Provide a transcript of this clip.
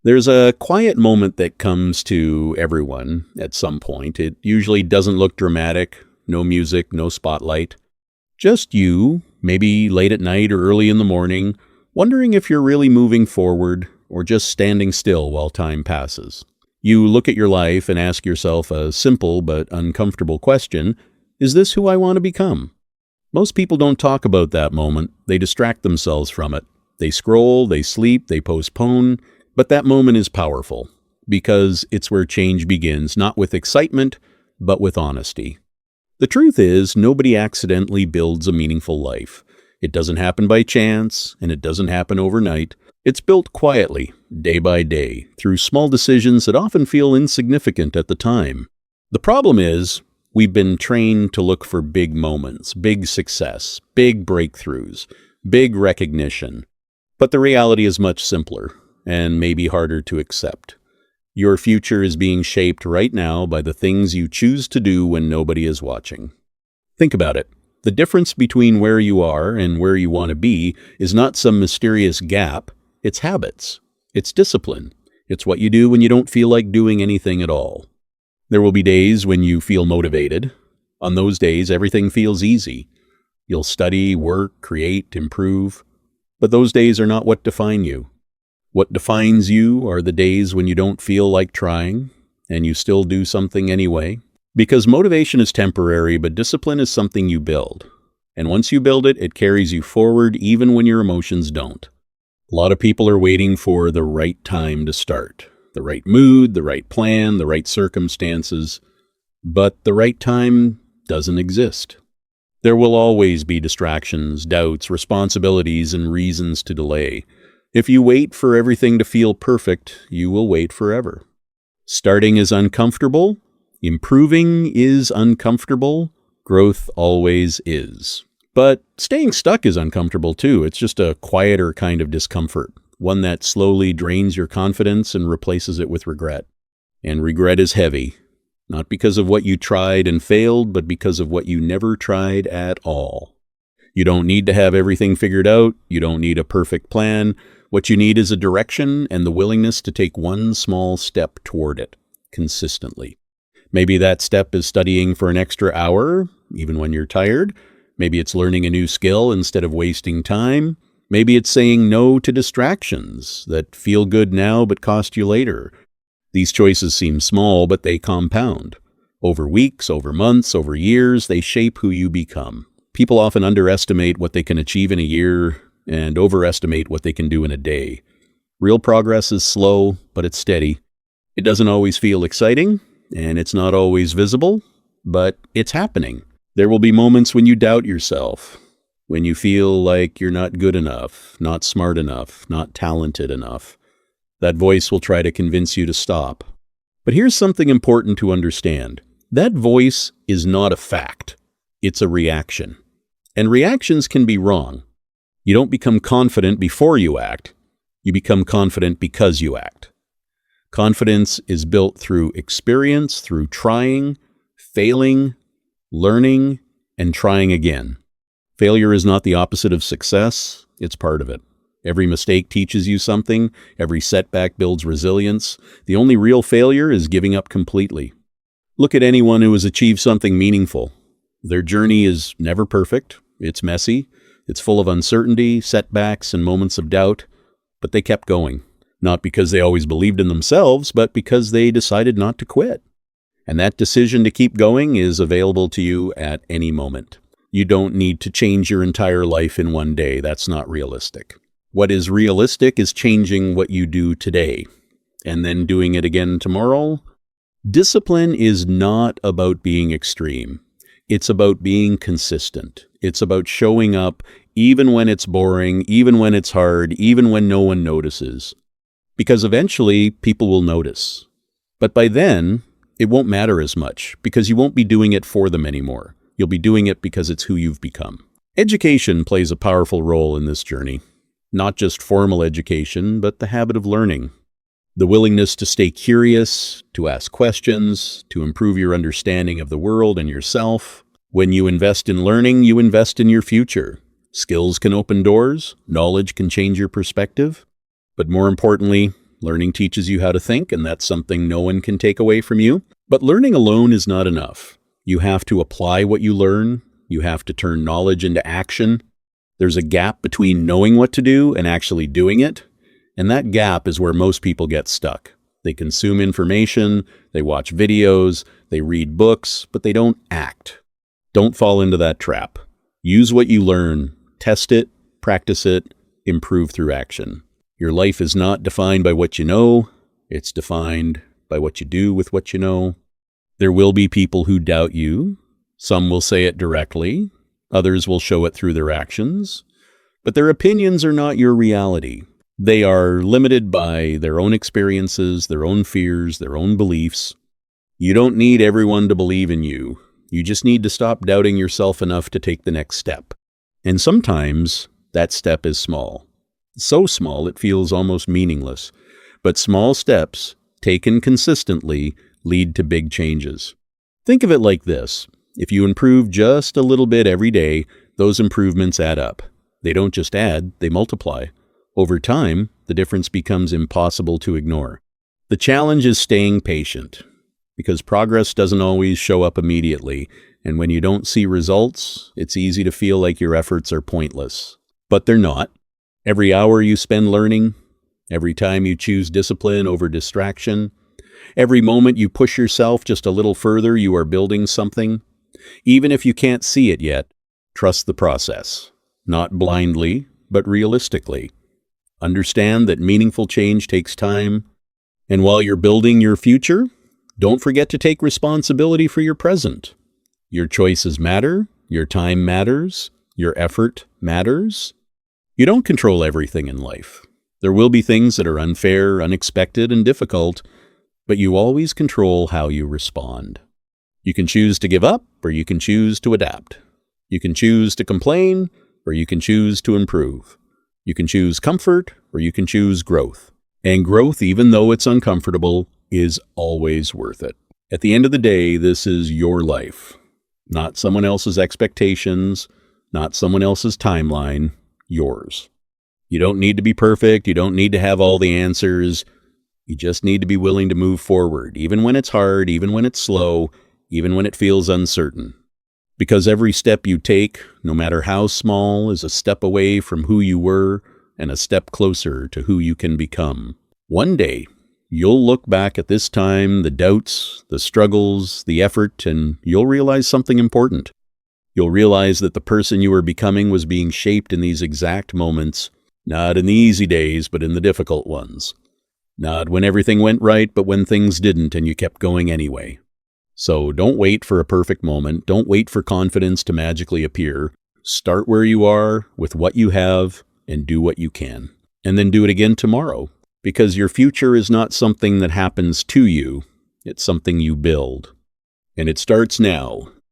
There's a quiet moment that comes to everyone at some point. It usually doesn't look dramatic, no music, no spotlight. Just you, maybe late at night or early in the morning, wondering if you're really moving forward or just standing still while time passes. You look at your life and ask yourself a simple but uncomfortable question: is this who I want to become? Most people don't talk about that moment. They distract themselves from it. They scroll, they sleep, they postpone, but that moment is powerful because it's where change begins, not with excitement, but with honesty. The truth is, nobody accidentally builds a meaningful life. It doesn't happen by chance, and it doesn't happen overnight. It's built quietly, day by day, through small decisions that often feel insignificant at the time. The problem is, we've been trained to look for big moments, big success, big breakthroughs, big recognition. But the reality is much simpler, and maybe harder to accept. Your future is being shaped right now by the things you choose to do when nobody is watching. Think about it. The difference between where you are and where you want to be is not some mysterious gap. It's habits. It's discipline. It's what you do when you don't feel like doing anything at all. There will be days when you feel motivated. On those days, everything feels easy. You'll study, work, create, improve. But those days are not what define you. What defines you are the days when you don't feel like trying, and you still do something anyway. Because motivation is temporary, but discipline is something you build. And once you build it, it carries you forward even when your emotions don't. A lot of people are waiting for the right time to start. The right mood, the right plan, the right circumstances. But the right time doesn't exist. There will always be distractions, doubts, responsibilities, and reasons to delay. If you wait for everything to feel perfect, you will wait forever. Starting is uncomfortable. Improving is uncomfortable. Growth always is. But staying stuck is uncomfortable too. It's just a quieter kind of discomfort, one that slowly drains your confidence and replaces it with regret. And regret is heavy, not because of what you tried and failed, but because of what you never tried at all. You don't need to have everything figured out. You don't need a perfect plan. What you need is a direction and the willingness to take one small step toward it, consistently. Maybe that step is studying for an extra hour, even when you're tired. Maybe it's learning a new skill instead of wasting time. Maybe it's saying no to distractions that feel good now but cost you later. These choices seem small, but they compound. Over weeks, over months, over years, they shape who you become. People often underestimate what they can achieve in a year and overestimate what they can do in a day. Real progress is slow, but it's steady. It doesn't always feel exciting, and it's not always visible, but it's happening. There will be moments when you doubt yourself, when you feel like you're not good enough, not smart enough, not talented enough. That voice will try to convince you to stop. But here's something important to understand. That voice is not a fact. It's a reaction. And reactions can be wrong. You don't become confident before you act. You become confident because you act. Confidence is built through experience, through trying, failing, learning, and trying again. Failure is not the opposite of success. It's part of it. Every mistake teaches you something. Every setback builds resilience. The only real failure is giving up completely. Look at anyone who has achieved something meaningful. Their journey is never perfect. It's messy. It's full of uncertainty, setbacks, and moments of doubt. But they kept going. Not because they always believed in themselves, but because they decided not to quit. And that decision to keep going is available to you at any moment. You don't need to change your entire life in one day. That's not realistic. What is realistic is changing what you do today, and then doing it again tomorrow. Discipline is not about being extreme. It's about being consistent. It's about showing up even when it's boring, even when it's hard, even when no one notices. Because eventually, people will notice. But by then, it won't matter as much, because you won't be doing it for them anymore. You'll be doing it because it's who you've become. Education plays a powerful role in this journey. Not just formal education, but the habit of learning. The willingness to stay curious, to ask questions, to improve your understanding of the world and yourself. When you invest in learning, you invest in your future. Skills can open doors, knowledge can change your perspective. But more importantly, Learning teaches you how to think, and that's something no one can take away from you. But learning alone is not enough. You have to apply what you learn. You have to turn knowledge into action. There's a gap between knowing what to do and actually doing it, and that gap is where most people get stuck. They consume information, they watch videos, they read books, but they don't act. Don't fall into that trap. Use what you learn, test it, practice it, improve through action. Your life is not defined by what you know, it's defined by what you do with what you know. There will be people who doubt you. Some will say it directly, others will show it through their actions, but their opinions are not your reality. They are limited by their own experiences, their own fears, their own beliefs. You don't need everyone to believe in you. You just need to stop doubting yourself enough to take the next step. And sometimes that step is small. So small it feels almost meaningless. But small steps, taken consistently, lead to big changes. Think of it like this. If you improve just a little bit every day, those improvements add up. They don't just add, they multiply. Over time, the difference becomes impossible to ignore. The challenge is staying patient, because progress doesn't always show up immediately, and when you don't see results, it's easy to feel like your efforts are pointless. But they're not. Every hour you spend learning, every time you choose discipline over distraction, every moment you push yourself just a little further, you are building something. Even if you can't see it yet, trust the process. Not blindly, but realistically. Understand that meaningful change takes time, and while you're building your future, don't forget to take responsibility for your present. Your choices matter, your time matters, your effort matters. You don't control everything in life. There will be things that are unfair, unexpected, and difficult, but you always control how you respond. You can choose to give up, or you can choose to adapt. You can choose to complain, or you can choose to improve. You can choose comfort, or you can choose growth. And growth, even though it's uncomfortable, is always worth it. At the end of the day, this is your life, not someone else's expectations, not someone else's timeline, yours. You don't need to be perfect. You don't need to have all the answers. You just need to be willing to move forward, even when it's hard, even when it's slow, even when it feels uncertain. Because every step you take, no matter how small, is a step away from who you were and a step closer to who you can become. One day, you'll look back at this time, the doubts, the struggles, the effort, and you'll realize something important. You'll realize that the person you were becoming was being shaped in these exact moments, not in the easy days, but in the difficult ones. Not when everything went right, but when things didn't and you kept going anyway. So don't wait for a perfect moment. Don't wait for confidence to magically appear. Start where you are with what you have and do what you can. And then do it again tomorrow. Because your future is not something that happens to you. It's something you build. And it starts now.